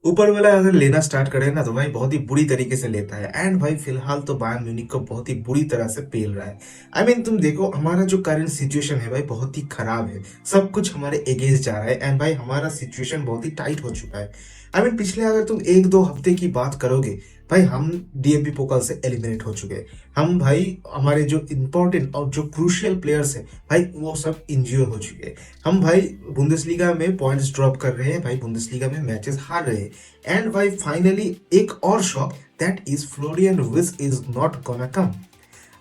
ऊपर वाला अगर लेना स्टार्ट करे ना तो भाई बहुत ही बुरी तरीके से लेता है। एंड भाई फिलहाल तो बायर्न म्यूनिख को बहुत ही बुरी तरह से पेल रहा है। तुम देखो हमारा जो करंट सिचुएशन है भाई बहुत ही खराब है। सब कुछ हमारे अगेंस्ट जा रहा है एंड भाई हमारा सिचुएशन बहुत ही टाइट हो चुका है। पिछले अगर तुम एक दो हफ्ते की बात करोगे भाई, हम डीएफबी पोकल से एलिमिनेट हो चुके हैं। हम भाई हमारे जो इंपॉर्टेंट और जो क्रूशियल प्लेयर्स है भाई वो सब इंज्योर हो चुके हैं। हम भाई बुंदेसलीगा में पॉइंट्स ड्रॉप कर रहे हैं, भाई बुंदेसलीगा में मैचेस हार रहे हैं। एंड भाई फाइनली एक और शॉक, दैट इज फ्लोरियन विस इज नॉट गोना कम।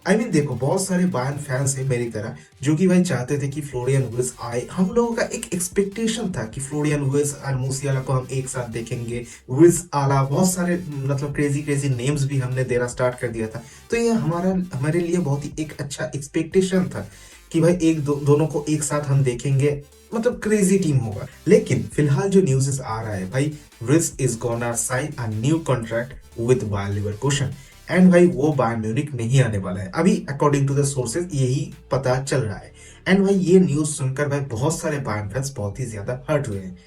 देखो बहुत सारे बायर्न फैंस हैं मेरी तरह जो कि भाई चाहते थे कि फ्लोरियन विस आए। हम लोगों का एक एक्सपेक्टेशन था कि फ्लोरियन विस और मूसियाला को हम एक साथ देखेंगे। विस आला बहुत सारे मतलब क्रेजी क्रेजी नेम्स भी हमने देना स्टार्ट कर दिया था। तो ये हमारे लिए बहुत ही एक अच्छा एक्सपेक्टेशन था कि भाई दोनों को एक साथ हम देखेंगे, मतलब क्रेजी टीम होगा। लेकिन फिलहाल जो न्यूज़ आ रहा है भाई, this is gonna sign a new contract with Bayer Leverkusen. And भाई वो बायर्न म्यूनिख नहीं आने वाला है अभी, अकॉर्डिंग टू द सोर्सेज यही पता चल रहा है। एंड भाई ये न्यूज सुनकर भाई बहुत सारे बायर्न फैंस बहुत ही ज्यादा हर्ट हुए हैं।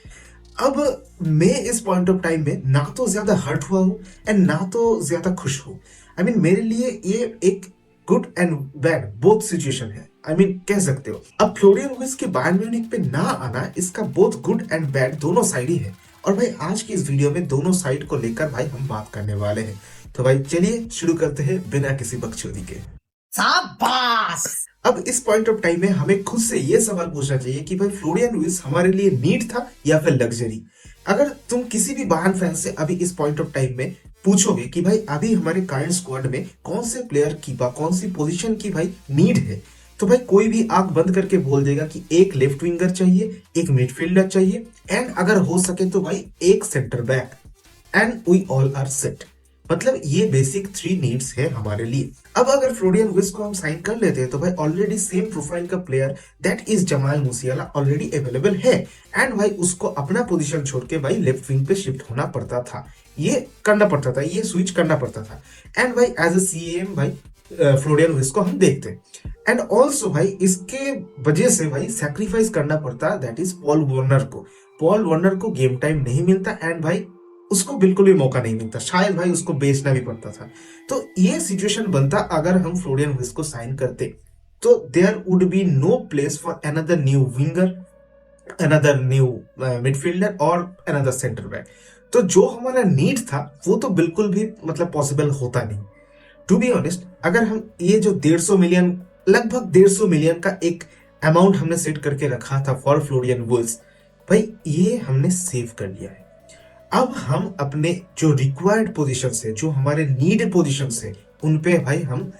अब मैं इस पॉइंट ऑफ टाइम में ना तो ज्यादा हर्ट हुआ हूं एंड ना तो ज्यादा खुश हूं। मेरे लिए ये एक good and bad both situation है। कह सकते हो अब फ्लोरियन विर्ट्ज के बायर्न म्यूनिख पे ना आना, इसका बोथ गुड एंड बैड दोनों साइड ही है। और भाई आज की इस वीडियो में दोनों साइड को लेकर भाई हम बात करने वाले हैं। तो भाई चलिए शुरू करते हैं बिना किसी बकचोदी के। शाबाश। अब इस पॉइंट ऑफ टाइम में हमें खुद से ये सवाल पूछना चाहिए कि भाई फ्लोरियन विर्ट्ज हमारे लिए नीड था या फिर लग्जरी। अगर तुम किसी भी बायर्न फैन से अभी इस पॉइंट ऑफ टाइम में पूछोगे कि भाई अभी हमारे करंट स्क्वाड में कौन से प्लेयर की कौन सी पोजीशन की भाई नीड है, तो भाई कोई भी आंख बंद करके बोल देगा कि एक लेफ्ट विंगर चाहिए, एक मिडफील्डर चाहिए एंड अगर हो सके तो भाई एक centre back and we all are set. मतलब ये बेसिक थ्री नीड्स है हमारे लिए। अब अगर फ्लोरियन विर्ट्ज को हम साइन कर लेते हैं तो भाई ऑलरेडी सेम प्रोफाइल का player that is Jamal मूसियाला already available है। एंड भाई उसको अपना पोजीशन छोड़ के भाई लेफ्ट विंग पे शिफ्ट होना पड़ता था, ये करना पड़ता था, ये स्विच करना पड़ता था। एंड भाई एज ए सीएम भाई फ्लोरियन विर्ट्ज को हम देखते हैं। एंड ऑल्सो भाई इसके वजह से भाई सैक्रिफाइस करना पड़ता दैट इज पॉल वार्नर को। पॉल वार्नर को गेम टाइम नहीं मिलता एंड भाई उसको बिल्कुल भी मौका नहीं मिलता, शायद भाई उसको बेचना भी पड़ता था। तो ये सिचुएशन बनता अगर हम फ्लोरियन विर्ट्ज को साइन करते, तो there would be no place for another new winger, another new midfielder और अनदर सेंटर बैक। तो जो हमारा नीड था वो तो बिल्कुल भी मतलब पॉसिबल होता नहीं। टू बी ऑनेस्ट, अगर हम ये जो 150 मिलियन, लगभग 150 मिलियन का एक अमाउंट हमने सेट करके रखा था फॉर फ्लोरियन विर्ट्ज, भाई ये हमने सेव कर लिया है। अब हम अपने जो रिक्वायर्ड पोजीशन से, जो हमारे नीड पोजीशन से, उन पे भाई हम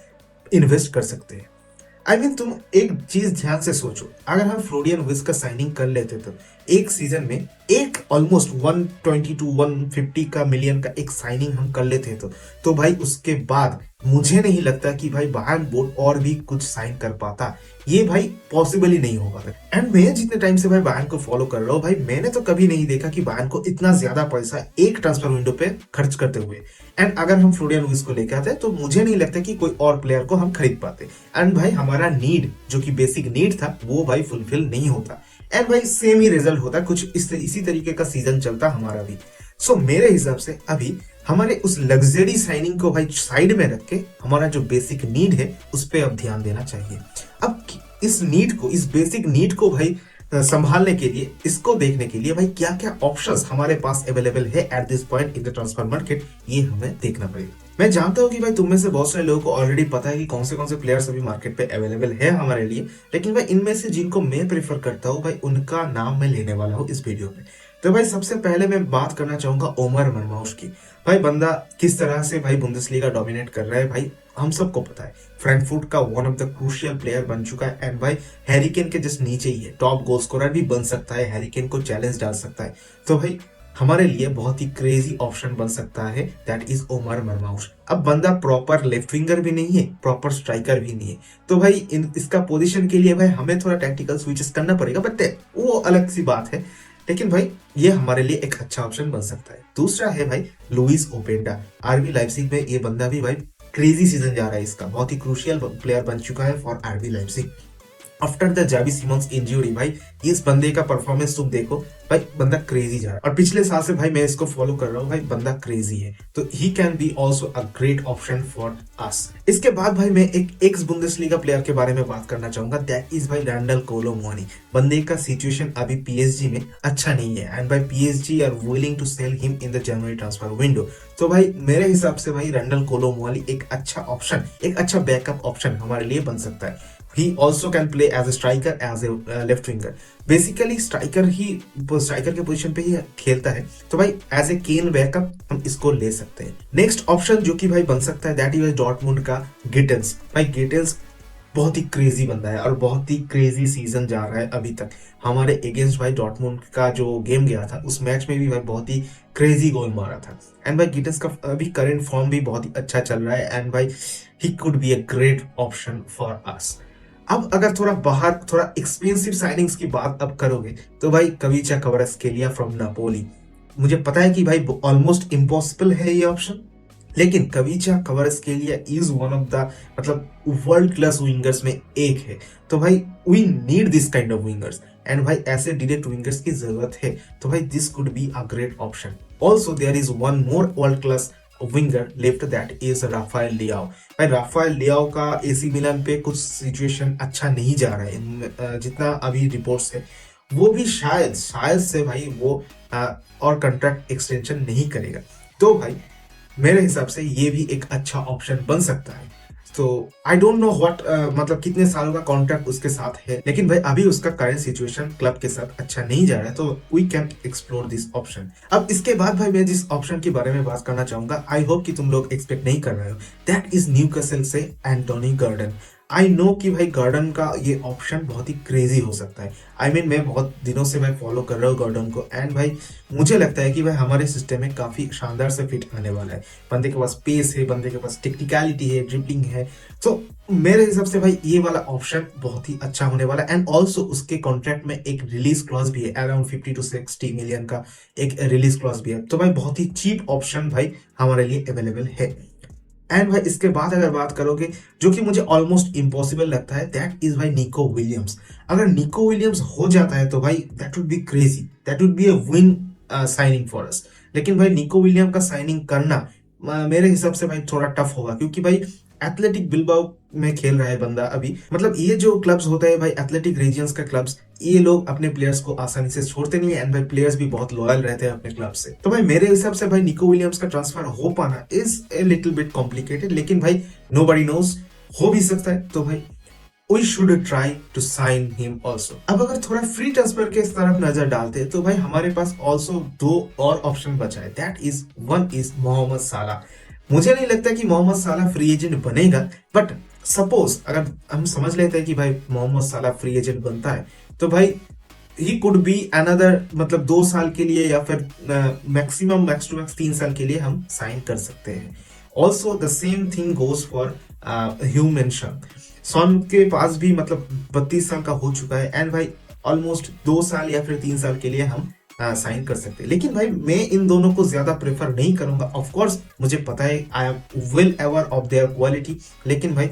इन्वेस्ट कर सकते हैं। तुम एक चीज ध्यान से सोचो, अगर हम फ्लोरियन विर्ट्ज का साइनिंग कर लेते तो एक सीजन में एक ऑलमोस्ट 120 टू 150 का मिलियन का एक साइनिंग हम कर लेते तो भाई उसके बाद मुझे नहीं लगता कि भाई बायर्न बोर्ड और भी कुछ साइन कर पाता। ये भाई पॉसिबल ही नहीं हो पाता। एंड मैं जितने टाइम से भाई बायर्न को फॉलो कर रहा हूँ भाई, मैंने तो कभी नहीं देखा कि बायर्न को इतना ज्यादा पैसा एक ट्रांसफर विंडो पे खर्च करते हुए। एंड अगर हम फ्लोरियन विर्ट्ज को लेकर आते तो मुझे नहीं लगता कि कोई और प्लेयर को हम खरीद पाते। एंड भाई हमारा नीड जो कि बेसिक नीड था वो भाई फुलफिल नहीं होता। एंड भाई सेम ही रिजल्ट होता, कुछ इसी तरीके का सीजन चलता हमारा भी। सो मेरे हिसाब से अभी हमारे उस लग्जरी साइनिंग को भाई साइड में रख के हमारा जो बेसिक नीड है उस पर अब ध्यान देना चाहिए। अब इस नीड को, इस बेसिक नीड को भाई संभालने के लिए, इसको देखने के लिए भाई क्या क्या ऑप्शंस हमारे पास अवेलेबल है at this point in the transfer market, ये हमें देखना पड़ेगा। मैं जानता हूँ कि भाई तुम में से बहुत सारे लोगों को ऑलरेडी पता है कि कौन से प्लेयर्स अभी मार्केट पे अवेलेबल है हमारे लिए, लेकिन भाई इनमें से जिनको मैं प्रेफर करता हूँ भाई उनका नाम मैं लेने वाला हूँ इस वीडियो में। तो भाई सबसे पहले मैं बात करना चाहूंगा ओमर मरमाउश की। भाई बंदा किस तरह से भाई बुंदेसलीगा डोमिनेट कर रहा है भाई हम सबको पता है। फ्रैंकफर्ट का one of the crucial player बन चुका है एंड भाई हैरी केन के जस्ट नीचे ही है, टॉप गोल स्कोरर भी बन सकता है, हैरी केन को चैलेंज डाल सकता है। तो भाई हमारे लिए बहुत ही क्रेजी ऑप्शन बन सकता है दैट इज ओमर मरमाउश। अब बंदा प्रॉपर लेफ्ट विंगर भी नहीं है, प्रॉपर स्ट्राइकर भी नहीं है, तो भाई इसका पोजीशन के लिए भाई हमें थोड़ा टैक्टिकल स्विचेस करना पड़ेगा, बट वो अलग सी बात है। लेकिन भाई ये हमारे लिए एक अच्छा ऑप्शन बन सकता है। दूसरा है भाई लुइस ओपेंडा, आरबी लाइप्जिग में ये बंदा भी भाई क्रेजी सीजन जा रहा है इसका, बहुत ही क्रूशियल प्लेयर बन चुका है for RB Leipzig. After the Xavi Simons injury भाई, इस बंदे का परफॉर्मेंस तुम देखो भाई, बंदा क्रेजी जा रहा है और पिछले साल से भाई मैं इसको फॉलो कर रहा हूँ भाई, बंदा क्रेजी है। तो he can be also a great option for us. इसके बाद भाई मैं एक एक्स बुंदेसलीगा प्लेयर के बारे में बात करना चाहूंगा, दैट इज भाई रैंडल कोलो मुआनी। बंदे का सिचुएशन अभी पीएसजी में अच्छा नहीं है एंड भाई PSG are willing to sell him in the January transfer window. तो भाई मेरे हिसाब से भाई रैंडल कोलो मुआनी एक अच्छा ऑप्शन, एक अच्छा बैकअप ऑप्शन हमारे लिए बन सकता है। He also can play as a striker, as a left winger. Basically striker के पोजीशन पे ही खेलता है, तो भाई एज ए केन बैकअप हम इसको ले सकते हैं। नेक्स्ट ऑप्शन जो कि भाई बन सकता है दैट इज डॉर्टमुंड का गिटेंस। भाई गिटेंस बहुत ही क्रेजी बंदा है और बहुत ही क्रेजी सीजन जा रहा है अभी तक। हमारे अगेंस्ट भाई डॉर्टमुंड का जो गेम गया था उस मैच में भी भाई बहुत ही क्रेजी गोल मारा था एंड भाई गिटेंस का अभी करंट फॉर्म भी बहुत ही अच्छा चल रहा है एंड भाई he could be a great option for us. अब अगर थोड़ा बाहर थोड़ा एक्सपेंसिव साइनिंग्स की बात अब करोगे तो भाई कविचा क्वारात्स्केलिया फ्रॉम नापोली। मुझे पता है कि भाई ऑलमोस्ट इम्पॉसिबल है ये ऑप्शन, लेकिन Khvicha Kvaratskhelia is one of the मतलब वर्ल्ड क्लास विंगर्स में एक है। तो भाई we need this kind of wingers and भाई ऐसे डायरेक्ट विंगर्स की जरूरत है। तो भाई this could be a great option. Also there is one more world class winger left, that is Rafael Leao. भाई राफाएल लियाओ का एसी मिलान पे कुछ सिचुएशन अच्छा नहीं जा रहा है, जितना अभी रिपोर्ट्स है वो भी शायद से भाई वो और कॉन्ट्रैक्ट एक्सटेंशन नहीं करेगा। तो भाई मेरे हिसाब से ये भी एक अच्छा ऑप्शन बन सकता है। तो आई डोंट नो व्हाट मतलब कितने सालों का कॉन्ट्रैक्ट उसके साथ है, लेकिन भाई अभी उसका करंट सिचुएशन क्लब के साथ अच्छा नहीं जा रहा है, तो we can explore this option. अब इसके बाद भाई मैं जिस ऑप्शन के बारे में बात करना चाहूंगा, आई होप कि तुम लोग एक्सपेक्ट नहीं कर रहे हो, दैट इज न्यूकासल से एंटोनी गार्डन। आई नो कि भाई गार्डन का ये ऑप्शन बहुत ही क्रेजी हो सकता है। आई मीन मैं बहुत दिनों से मैं फॉलो कर रहा हूँ गार्डन को एंड भाई मुझे लगता है कि भाई हमारे सिस्टम में काफी शानदार से फिट आने वाला है। बंदे के पास पेस है, बंदे के पास टेक्निकलिटी है, ड्रिबलिंग है। तो मेरे हिसाब से भाई ये वाला ऑप्शन बहुत ही अच्छा होने वाला है एंड ऑल्सो उसके कॉन्ट्रैक्ट में एक रिलीज क्लॉज भी है, अराउंड 50 to 60 मिलियन का एक रिलीज क्लॉज भी है। तो भाई बहुत ही चीप ऑप्शन भाई हमारे लिए अवेलेबल है। एंड भाई इसके बाद अगर बात करोगे जो कि मुझे ऑलमोस्ट इम्पॉसिबल लगता है, दैट इज भाई निको विलियम्स। अगर निको विलियम्स हो जाता है तो भाई that would be crazy, that would be a win signing for us. लेकिन भाई निको विलियम का साइनिंग करना मेरे हिसाब से भाई थोड़ा टफ होगा, क्योंकि भाई एथलेटिक बिल्बाओ में खेल रहा है बंदा अभी। मतलब ये जो क्लब्स होते हैं भाई एथलेटिक रीजियंस का क्लब्स, ये लोग अपने प्लेयर्स को आसानी से छोड़ते नहीं है एंड भाई प्लेयर्स भी बहुत लॉयल रहते हैं अपने क्लब से। तो भाई मेरे हिसाब से भाई निको विलियम्स का ट्रांसफर हो पाना is a little bit complicated, लेकिन भाई नोबडी नोज, हो भी सकता है। तो भाई we should try to sign him also। अब अगर थोड़ा फ्री ट्रांसफर के तरफ नजर डालते हैं तो भाई हमारे पास ऑल्सो दो और ऑप्शन बचा है, that is one is Mohammed Salah. मुझे नहीं लगता कि मोहम्मद साला फ्री एजेंट बनेगा, बट सपोज अगर हम समझ लेते हैं कि भाई मोहम्मद साला फ्री एजेंट बनता है तो भाई ही कुड बी अनदर मतलब 2 साल के लिए या फिर मैक्सिमम मैक्स टू मैक्स 3 साल के लिए हम साइन कर सकते हैं। Also the same thing goes for human शन। सॉन के पास भी मतलब 32 साल का हो चुका है एंड भाई ऑलमोस्ट 2 साल या फिर 3 साल के लिए हम साइन कर सकते हैं। लेकिन भाई मैं इन दोनों को ज्यादा प्रेफर नहीं करूंगा। ऑफ कोर्स मुझे पता है I am well aware of their quality, लेकिन भाई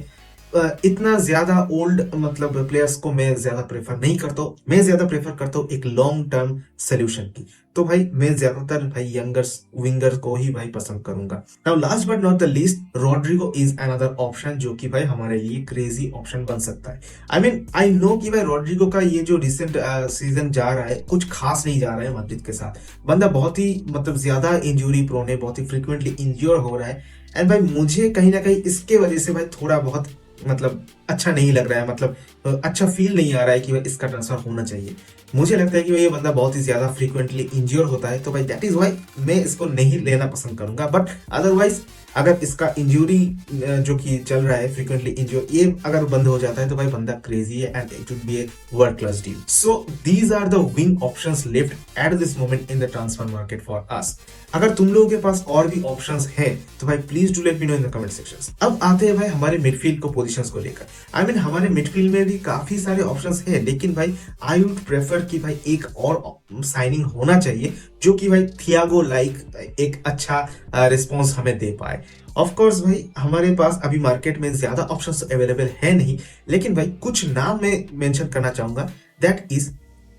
इतना ज्यादा ओल्ड मतलब प्लेयर्स को मैं ज्यादा प्रेफर नहीं करता हूँ। मैं ज्यादा प्रेफर करता हूँ एक लॉन्ग टर्म सोल्यूशन की। तो भाई मैं ज्यादातर भाई यंगर विंगर को ही भाई पसंद करूंगा। Now last but not the least, Rodrigo is another option जो कि भाई हमारे लिए क्रेजी ऑप्शन बन सकता है। आई मीन आई नो कि भाई रोड्रिगो का ये जो रिसेंट सीजन जा रहा है कुछ खास नहीं जा रहा है मैड्रिड के साथ। बंदा बहुत ही मतलब ज्यादा इंजरी प्रोन है, बहुत ही फ्रिक्वेंटली इंज्योर हो रहा है एंड भाई मुझे कहीं ना कहीं इसके वजह से भाई थोड़ा बहुत मतलब अच्छा नहीं लग रहा है, मतलब अच्छा फील नहीं आ रहा है कि भाई इसका ट्रांसफर होना चाहिए। मुझे लगता है कि ये बंदा बहुत ही ज्यादा फ्रीक्वेंटली इंज्योर होता है, तो भाई दैट इज व्हाई मैं इसको नहीं लेना पसंद करूंगा। बट अदरवाइज अगर इसका इंजरी जो कि चल रहा है फ्रीक्वेंटली इंज्योर, ये अगर बंद हो जाता है तो भाई बंदा क्रेजी है and it would be a world class deal. So these are the wing options left at this moment in the transfer market for us. अगर तुम लोगों के पास और भी ऑप्शंस हैं तो भाई please do let me know in the comment sections. अब आते हैं भाई हमारे मिडफील्ड को पोजीशंस को लेकर। आई मीन हमारे मिडफील्ड में भी काफी सारे ऑप्शंस हैं, लेकिन भाई आई वुड प्रेफर कि भाई एक और साइनिंग होना चाहिए जो कि भाई थियागो लाइक एक अच्छा रिस्पॉन्स हमें दे पाए। ऑफ कोर्स भाई हमारे पास अभी मार्केट में ज्यादा ऑप्शंस अवेलेबल है नहीं, लेकिन भाई कुछ नाम मैं मेंशन करना चाहूंगा। दैट इज,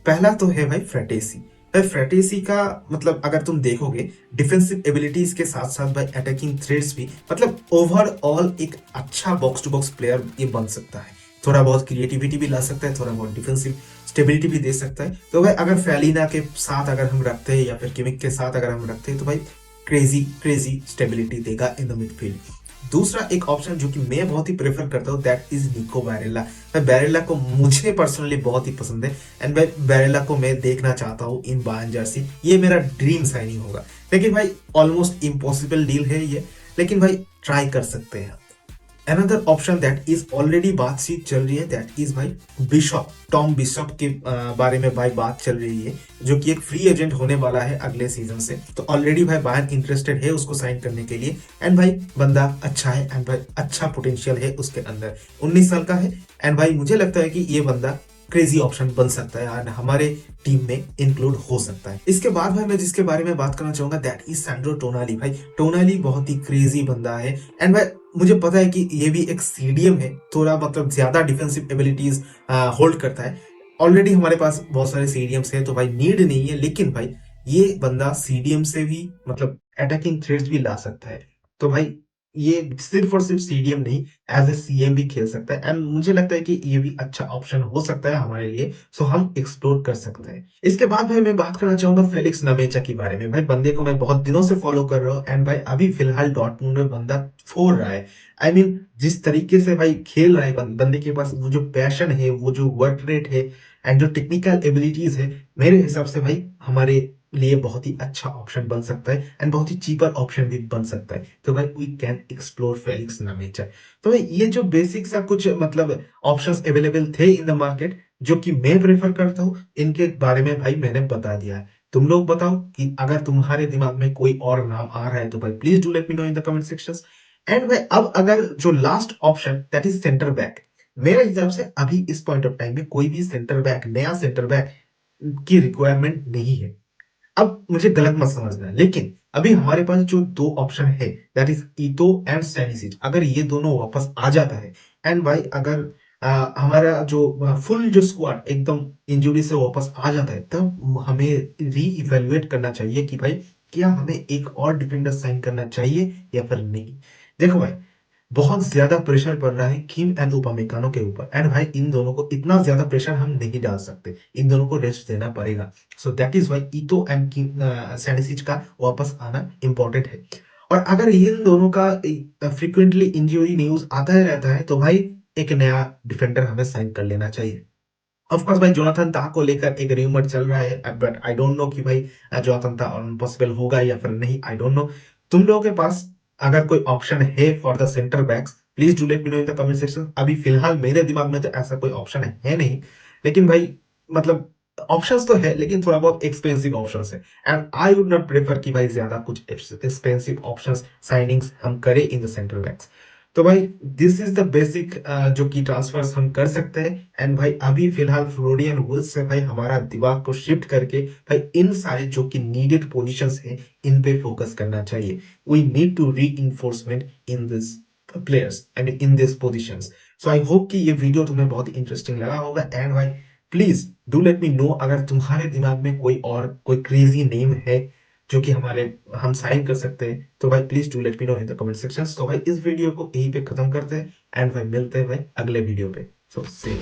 पहला तो है भाई फ्रेटेसी। भाई फ्रेटेसी का मतलब अगर तुम देखोगे डिफेंसिव एबिलिटीज के साथ साथ भाई अटैकिंग थ्रेड्स भी, मतलब ओवरऑल एक अच्छा बॉक्स टू बॉक्स प्लेयर ये बन सकता है। थोड़ा बहुत क्रिएटिविटी भी ला सकता है, थोड़ा बहुत डिफेंसिव स्टेबिलिटी भी दे सकता है। तो भाई अगर फैलिना के साथ अगर हम रखते हैं या फिर किमिक के साथ अगर हम रखते हैं तो भाई क्रेजी क्रेजी स्टेबिलिटी देगा इन द मिडफील्ड। दूसरा एक ऑप्शन जो कि मैं बहुत ही प्रेफर करता हूँ दैट इज निको बैरेला। मैं बैरेला को मुझे पर्सनली बहुत ही पसंद है एंड मैं बैरेला को मैं देखना चाहता हूँ इन बायर्न जर्सी। ये मेरा ड्रीम साइनिंग होगा। लेकिन भाई ऑलमोस्ट इम्पॉसिबल डील है ये, लेकिन भाई ट्राई कर सकते हैं। Another option that is already बातचीत चल रही है दैट इज भाई बिशॉप, टॉम बिशॉप के बारे में भाई बात चल रही है, जो कि एक फ्री एजेंट होने वाला है अगले सीजन से। तो ऑलरेडी भाई बायर्न इंटरेस्टेड है उसको साइन करने के लिए एंड भाई बंदा अच्छा है एंड भाई अच्छा पोटेंशियल है उसके अंदर। 19 साल का है एंड भाई मुझे लगता है कि ये बंदा क्रेजी ऑप्शन बन सकता है एंड हमारे टीम में इंक्लूड हो सकता है। इसके बाद भाई मैं जिसके बारे में बात करना चाहूंगा दैट इज सैंड्रो टोनाली। भाई टोनाली बहुत ही क्रेजी बंदा है एंड भाई मुझे पता है कि ये भी एक सीडीएम है, थोड़ा मतलब ज्यादा डिफेंसिव एबिलिटीज होल्ड करता है। ऑलरेडी हमारे पास बहुत सारे सीडीएम्स हैं तो भाई नीड नहीं है, लेकिन भाई ये बंदा सीडीएम से भी मतलब अटैकिंग थ्रेट्स भी ला सकता है। तो भाई ये सिर्फ और सिर्फ सीडीएम नहीं, एज ए सीएम भी खेल सकता है एंड मुझे लगता है कि ये भी अच्छा ऑप्शन हो सकता है हमारे लिए। सो हम एक्सप्लोर कर सकते हैं। इसके बाद भाई मैं बात करना चाहूंगा फेलिक्स नमेचा के बारे में। भाई बंदे को मैं बहुत दिनों से फॉलो कर रहा हूँ एंड भाई अभी फिलहाल डॉर्टमुंड में बंदा फोड़ रहा है। आई मीन जिस तरीके से भाई खेल रहा है बंदे के पास वो जो पैशन है, वो जो वर्क रेट है एंड जो टेक्निकल एबिलिटीज है, मेरे हिसाब से भाई हमारे लिए बहुत ही अच्छा ऑप्शन बन सकता है एंड बहुत ही चीपर ऑप्शन भी बन सकता है। तो भाई वी कैन एक्सप्लोर फेलिक्स नामेचा। तो भाई ये जो बेसिक सा कुछ मतलब ऑप्शंस अवेलेबल थे इन द मार्केट जो कि मैं प्रेफर करता हूँ, इनके बारे में भाई मैंने बता दिया है। तुम लोग बताओ कि अगर तुम्हारे दिमाग में कोई और नाम आ रहा है तो भाई please do let me know in the comment sections. And भाई अब अगर जो last option that is centre back, मेरे हिसाब से अभी इस पॉइंट ऑफ टाइम में कोई भी सेंटर बैक, नया सेंटर बैक की रिक्वायरमेंट नहीं है। अब मुझे गलत मत समझना, लेकिन अभी हमारे पास जो दो ऑप्शन है दैट इज ईटो एंड सैनिसिच, अगर ये दोनों वापस आ जाता है एंड भाई अगर हमारा जो फुल जो स्क्वाड एकदम इंजरी से वापस आ जाता है, तब हमें री इवेल्युएट करना चाहिए कि भाई क्या हमें एक और डिफेंडर साइन करना चाहिए या फिर नहीं। देखो भाई बहुत ज्यादा प्रेशर पड़ रहा है किम एंड उपामेकानो के ऊपर एंड भाई इन दोनों को इतना ज्यादा प्रेशर हम नहीं डाल सकते, इन दोनों को रेस्ट देना पड़ेगा। सो दैट इज व्हाई ईटो एंड किम सैनिसिच का वापस आना इंपॉर्टेंट है। और अगर इन दोनों का फ्रीक्वेंटली इंजरी न्यूज आता ही रहता है तो भाई एक नया डिफेंडर हमें साइन कर लेना चाहिए। ऑफ कोर्स भाई जोनाथन ताह को लेकर एक रूमर चल रहा है बट आई डोंट नो कि भाई जोनाथन ताह पॉसिबल होगा या फिर नहीं, आई डोंट नो। तुम लोगों के पास अगर कोई ऑप्शन है for the centre backs, please do let me know in the comment section. अभी फिलहाल मेरे दिमाग में तो ऐसा कोई ऑप्शन है नहीं, लेकिन भाई मतलब ऑप्शंस तो है लेकिन थोड़ा बहुत एक्सपेंसिव ऑप्शंस है and I would not prefer कि भाई ज्यादा कुछ एक्सपेंसिव ऑप्शंस साइनिंग्स हम करें इन द सेंटर बैक्स। तो भाई दिस इज द बेसिक जो कि ट्रांसफर्स हम कर सकते हैं एंड भाई अभी फिलहाल फ्लोरियन वुल्स से भाई हमारा दिमाग को शिफ्ट करके भाई इन सारे जो कि नीडेड पोजीशंस हैं इन पे फोकस करना चाहिए। We need to reinforcement in this players and in this positions. So I hope कि ये वीडियो तुम्हें बहुत इंटरेस्टिंग लगा होगा एंड भाई please do let me no अगर तुम्हारे दिमाग में कोई और कोई क्रेजी नेम है जो कि हमारे हम साइन कर सकते हैं तो भाई please do let me know in the comment section. तो भाई इस वीडियो को यहीं पे खत्म करते हैं एंड भाई मिलते हैं भाई अगले वीडियो पे। सो सी